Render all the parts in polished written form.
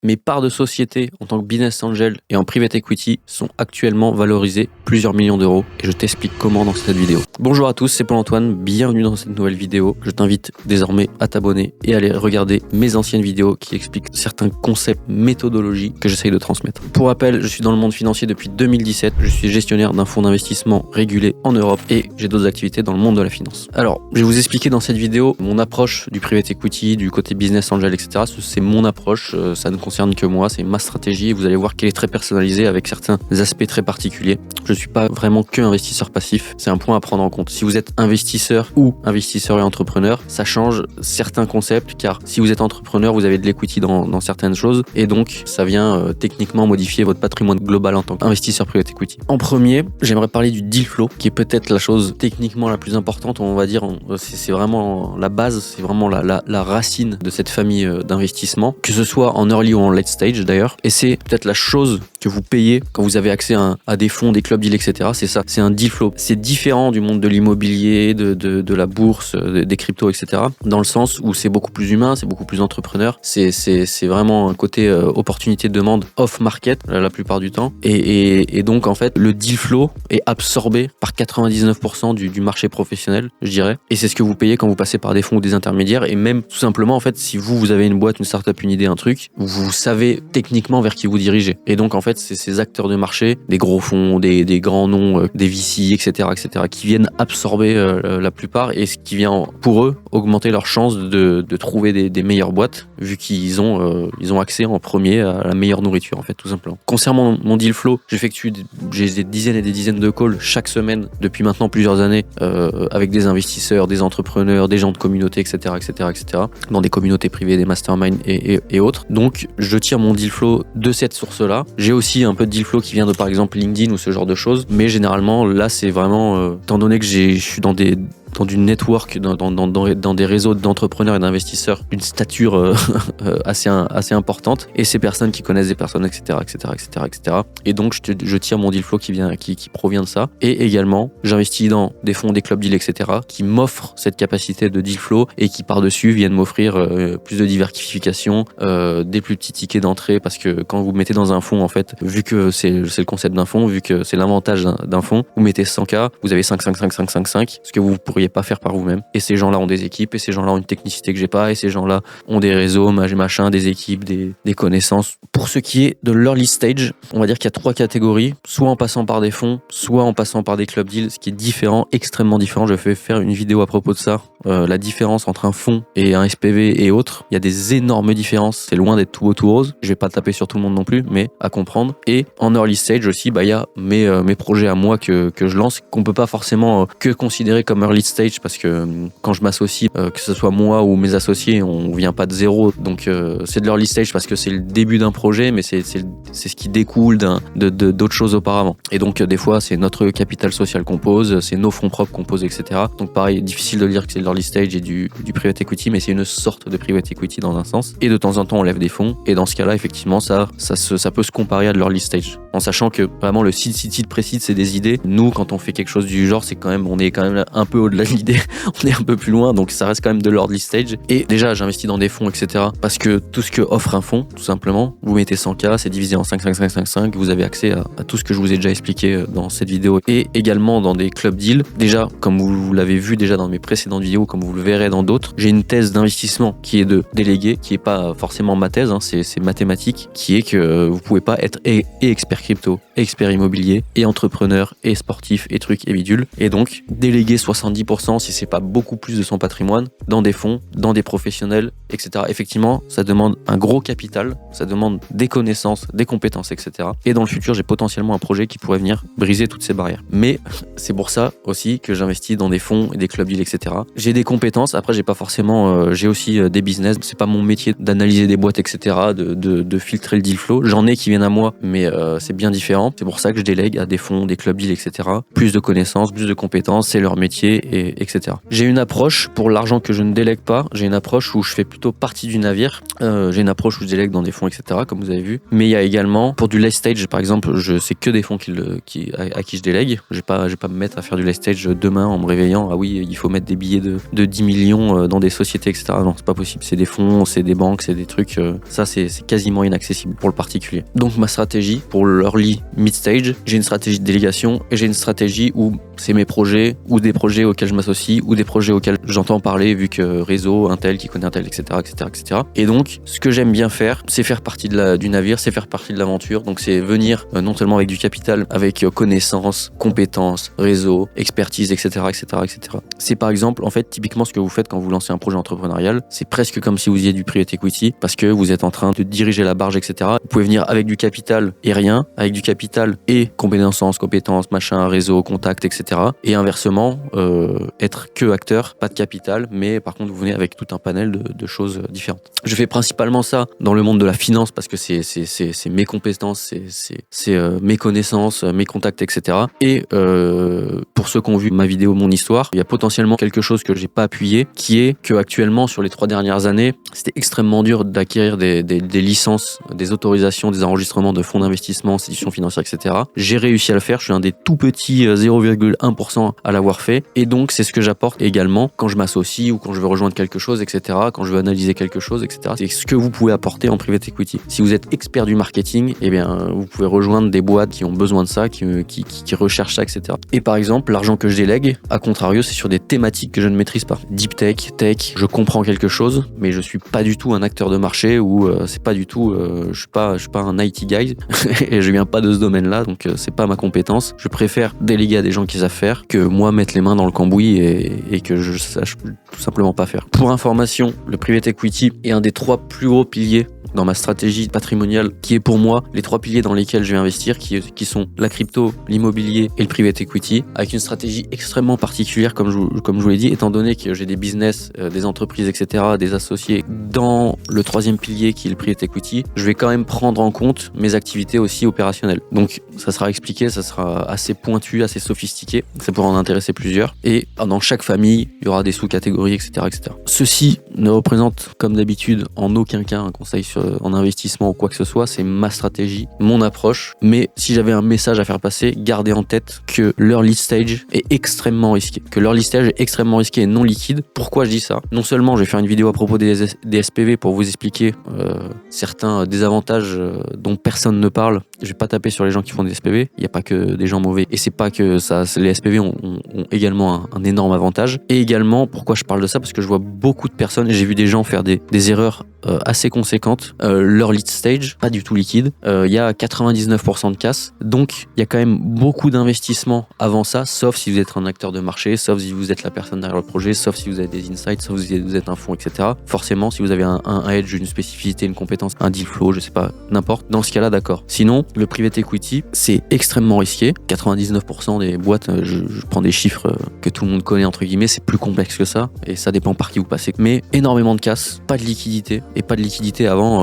mes parts de société en tant que business angel et en private equity sont actuellement valorisées plusieurs millions d'euros et je t'explique comment dans cette vidéo. Bonjour à tous, c'est Paul-Antoine, bienvenue dans cette nouvelle vidéo. Je t'invite désormais à t'abonner et à aller regarder mes anciennes vidéos qui expliquent certains concepts, méthodologies que j'essaye de transmettre. Pour rappel, je suis dans le monde financier depuis 2017, je suis gestionnaire d'un fonds d'investissement régulé en Europe et j'ai d'autres activités dans le monde de la finance. Alors, je vais vous expliquer dans cette vidéo mon approche du private equity, du côté business angel, etc. C'est mon approche, ça ne concerne que moi, c'est ma stratégie et vous allez voir qu'elle est très personnalisée avec certains aspects très particuliers. Je ne suis pas vraiment que investisseur passif, c'est un point à prendre en compte. Si vous êtes investisseur ou investisseur et entrepreneur, ça change certains concepts car si vous êtes entrepreneur, vous avez de l'equity dans certaines choses et donc ça vient techniquement modifier votre patrimoine global en tant qu'investisseur private equity. En premier, j'aimerais parler du deal flow qui est peut-être la chose techniquement la plus importante, on va dire, c'est vraiment la base, c'est vraiment la racine de cette famille d'investissement, que ce soit en early ou en late stage d'ailleurs, et c'est peut-être la chose que vous payez quand vous avez accès à des fonds, des clubs deals, etc. C'est ça, c'est un deal flow. C'est différent du monde de l'immobilier, de la bourse, des cryptos, etc. Dans le sens où c'est beaucoup plus humain, c'est beaucoup plus entrepreneur, c'est vraiment un côté opportunité de demande off-market la plupart du temps. Et donc en fait, le deal flow est absorbé par 99% du marché professionnel, je dirais. Et c'est ce que vous payez quand vous passez par des fonds ou des intermédiaires. Et même tout simplement, en fait, si vous avez une boîte, une startup, une idée, un truc, vous savez techniquement vers qui vous dirigez. Et donc en fait, c'est ces acteurs de marché, des gros fonds, des grands noms, des VC, etc., qui viennent absorber la plupart et ce qui vient pour eux augmenter leurs chances de trouver des meilleures boîtes vu qu'ils ont accès en premier à la meilleure nourriture en fait, tout simplement. Concernant mon deal flow, j'ai des dizaines et des dizaines de calls chaque semaine depuis maintenant plusieurs années avec des investisseurs, des entrepreneurs, des gens de communauté, etc., dans des communautés privées, des masterminds et autres. Donc, je tire mon deal flow de cette source-là. J'ai aussi un peu de deal flow qui vient de, par exemple, LinkedIn ou ce genre de choses. Mais généralement, là, c'est vraiment, étant donné que je suis dans du network, dans des réseaux d'entrepreneurs et d'investisseurs d'une stature assez importante, et ces personnes qui connaissent des personnes, etc. Et donc, je tire mon deal flow qui provient de ça. Et également, j'investis dans des fonds, des clubs deals, etc. qui m'offrent cette capacité de deal flow et qui, par-dessus, viennent m'offrir plus de diversification, des plus petits tickets d'entrée, parce que quand vous mettez dans un fonds, en fait, vu que c'est le concept d'un fonds, vu que c'est l'avantage d'un fonds, vous mettez 100K, vous avez 5, ce que vous pourriez pas faire par vous-même. Et ces gens-là ont des équipes, et ces gens-là ont une technicité que j'ai pas, et ces gens-là ont des réseaux, machin, des équipes, des connaissances. Pour ce qui est de l'early stage, on va dire qu'il y a 3 catégories, soit en passant par des fonds, soit en passant par des club deals, ce qui est différent, extrêmement différent. Je vais faire une vidéo à propos de ça, la différence entre un fonds et un SPV et autres. Il y a des énormes différences, c'est loin d'être tout beau tout rose. Je vais pas taper sur tout le monde non plus, mais à comprendre. Et en early stage aussi, il y a mes projets à moi que je lance, qu'on peut pas forcément que considérer comme early stage, parce que quand je m'associe, que ce soit moi ou mes associés, on vient pas de zéro, donc c'est de l'early stage parce que c'est le début d'un projet, mais c'est ce qui découle d'autres choses auparavant. Et donc des fois c'est notre capital social qu'on pose, c'est nos fonds propres qu'on pose, etc. Donc pareil, difficile de dire que c'est de l'early stage et du private equity, mais c'est une sorte de private equity dans un sens. Et de temps en temps on lève des fonds, et dans ce cas-là effectivement ça peut se comparer à de l'early stage, en sachant que vraiment le seed pré-seed c'est des idées. Nous quand on fait quelque chose du genre, on est quand même un peu au-delà de l'idée, on est un peu plus loin, donc ça reste quand même de l'early stage. Et déjà j'investis dans des fonds, etc. parce que tout ce que offre un fonds, tout simplement, vous mettez 100K, c'est divisé en 5, vous avez accès à tout ce que je vous ai déjà expliqué dans cette vidéo, et également dans des club deals. Déjà, comme vous l'avez vu déjà dans mes précédentes vidéos, comme vous le verrez dans d'autres, j'ai une thèse d'investissement qui est de déléguer, qui est pas forcément ma thèse, c'est mathématique, qui est que vous pouvez pas être et expert crypto, expert immobilier, et entrepreneur, et sportif, et trucs, et bidule, et donc déléguer 70%, si c'est pas beaucoup plus de son patrimoine, dans des fonds, dans des professionnels, etc. Effectivement, ça demande un gros capital, ça demande des connaissances, des compétences, etc. Et dans le futur, j'ai potentiellement un projet qui pourrait venir briser toutes ces barrières. Mais c'est pour ça aussi que j'investis dans des fonds et des club deals, etc. J'ai des compétences, après j'ai aussi des business, c'est pas mon métier d'analyser des boîtes, etc., de filtrer le deal flow. J'en ai qui viennent à moi, mais c'est bien différent. C'est pour ça que je délègue à des fonds, des club deals, etc. Plus de connaissances, plus de compétences, c'est leur métier, etc. J'ai une approche pour l'argent que je ne délègue pas. J'ai une approche où je fais plutôt partie du navire. J'ai une approche où je délègue dans des fonds, etc., comme vous avez vu. Mais il y a également potentiellement pour du late stage, par exemple, c'est que des fonds à qui je délègue. Je vais pas me mettre à faire du late stage demain en me réveillant. Ah oui, il faut mettre des billets de 10 millions dans des sociétés, etc. Non, c'est pas possible. C'est des fonds, c'est des banques, c'est des trucs. Ça, c'est quasiment inaccessible pour le particulier. Donc ma stratégie pour l'early mid stage, j'ai une stratégie de délégation et j'ai une stratégie où c'est mes projets ou des projets auxquels je m'associe ou des projets auxquels j'entends parler vu que réseau, un tel qui connaît un tel, etc., etc., etc. Et donc, ce que j'aime bien faire, c'est faire partie du navire, c'est faire partie de l'aventure. Donc, c'est venir non seulement avec du capital, avec connaissances, compétences, réseau, expertise, etc., etc., etc. C'est par exemple, en fait, typiquement ce que vous faites quand vous lancez un projet entrepreneurial. C'est presque comme si vous faisiez du private equity parce que vous êtes en train de diriger la barge, etc. Vous pouvez venir avec du capital et rien, avec du capital et compétences, machin, réseau, contact, etc. Et inversement, être que acteur, pas de capital, mais par contre vous venez avec tout un panel de choses différentes. Je fais principalement ça dans le monde de la finance parce que c'est mes compétences, c'est mes connaissances, mes contacts, etc. Et pour ceux qui ont vu ma vidéo, mon histoire, il y a potentiellement quelque chose que j'ai pas appuyé, qui est que actuellement sur les 3 dernières années, c'était extrêmement dur d'acquérir des licences, des autorisations, des enregistrements de fonds d'investissement, institutions financières, etc. J'ai réussi à le faire. Je suis un des tout petits 0,1% à l'avoir fait. Et donc, c'est ce que j'apporte également quand je m'associe ou quand je veux rejoindre quelque chose, etc. Quand je veux analyser quelque chose, etc. C'est ce que vous pouvez apporter en private equity. Si vous êtes expert du marketing, eh bien, vous pouvez rejoindre des boîtes qui ont besoin de ça, qui recherchent ça, etc. Et par exemple, l'argent que je délègue, à contrario, c'est sur des thématiques que je ne maîtrise pas. Deep tech, je comprends quelque chose, mais je suis pas du tout un acteur de marché ou c'est pas du tout, je suis pas un IT guy et je viens pas de ce domaine-là, donc c'est pas ma compétence. Je préfère déléguer à des gens qui savent faire que moi mettre les mains dans le cambouis et que je sache tout simplement pas faire. Pour information, le private equity est un des 3 plus gros piliers dans ma stratégie patrimoniale, qui est pour moi les 3 piliers dans lesquels je vais investir, qui sont la crypto, l'immobilier et le private equity, avec une stratégie extrêmement particulière, comme je vous l'ai dit, étant donné que j'ai des business, des entreprises, etc., des associés dans le 3e pilier qui est le private equity, je vais quand même prendre en compte mes activités aussi opérationnelles. Donc ça sera expliqué, ça sera assez pointu, assez sophistiqué, ça pourra en intéresser plusieurs, et dans chaque famille, il y aura des sous-catégories, etc., etc. Ceci ne représente, comme d'habitude, en aucun cas un conseil en investissement ou quoi que ce soit, c'est ma stratégie, mon approche, mais si j'avais un message à faire passer, gardez en tête que l'early stage est extrêmement risqué, et non liquide. Pourquoi je dis ça? Non seulement je vais faire une vidéo à propos des SPV pour vous expliquer certains désavantages dont personne ne parle. Je vais pas taper sur les gens qui font des SPV, il n'y a pas que des gens mauvais, et c'est pas que ça, les SPV ont également un énorme avantage. Et également, pourquoi je parle de ça? Parce que je vois beaucoup de personnes, et j'ai vu des gens faire des erreurs assez conséquentes. Leur lead stage, pas du tout liquide, il y a 99% de casse, donc il y a quand même beaucoup d'investissements avant ça, sauf si vous êtes un acteur de marché, sauf si vous êtes la personne derrière le projet, sauf si vous avez des insights, sauf si vous êtes un fonds, etc. Forcément, si vous avez un edge, une spécificité, une compétence, un deal flow, je sais pas, n'importe, dans ce cas-là, d'accord. Sinon, le private equity, c'est extrêmement risqué. 99% des boîtes, je prends des chiffres que tout le monde connaît, entre guillemets, c'est plus complexe que ça, et ça dépend par qui vous passez. Mais énormément de casse, pas de liquidité, et pas de liquidité avant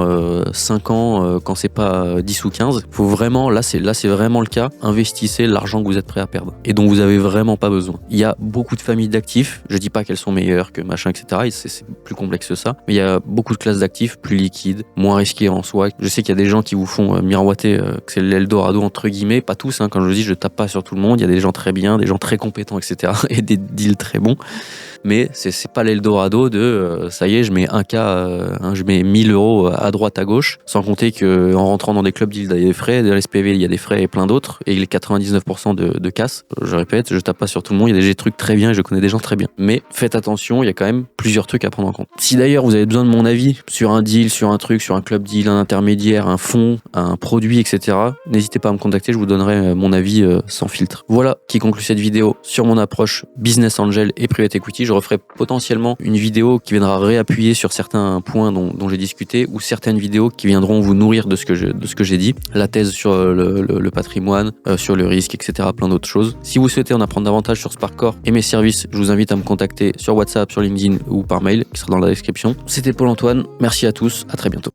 5 ans, quand c'est pas 10 ou 15. Faut vraiment, là c'est vraiment le cas, investissez l'argent que vous êtes prêt à perdre, et dont vous avez vraiment pas besoin. Il y a beaucoup de familles d'actifs, je dis pas qu'elles sont meilleures que machin, etc. C'est plus complexe que ça, mais il y a beaucoup de classes d'actifs plus liquides, moins risquées en soi. Je sais qu'il y a des gens qui vous font miroiter que c'est l'Eldorado entre guillemets, pas tous, hein, quand je dis je tape pas sur tout le monde, il y a des gens très bien, des gens très compétents, etc. et des deals très bons. Mais c'est pas l'Eldorado de ça y est, je mets 1K, je mets 1000 euros à droite à gauche, sans compter que en rentrant dans des clubs deals, il y a des frais, dans l'SPV il y a des frais et plein d'autres, et les 99% de casse. Je répète, je tape pas sur tout le monde, il y a des trucs très bien et je connais des gens très bien. Mais faites attention, il y a quand même plusieurs trucs à prendre en compte. Si d'ailleurs vous avez besoin de mon avis sur un deal, sur un truc, sur un club deal, un intermédiaire, un fonds, un produit, etc., n'hésitez pas à me contacter, je vous donnerai mon avis sans filtre. Voilà qui conclut cette vidéo sur mon approche business angel et private equity. Je referai potentiellement une vidéo qui viendra réappuyer sur certains points dont j'ai discuté, ou certaines vidéos qui viendront vous nourrir de ce que j'ai dit, la thèse sur le patrimoine, sur le risque, etc., plein d'autres choses. Si vous souhaitez en apprendre davantage sur Sparkcore et mes services, je vous invite à me contacter sur WhatsApp, sur LinkedIn ou par mail, qui sera dans la description. C'était Paul-Antoine, merci à tous, à très bientôt.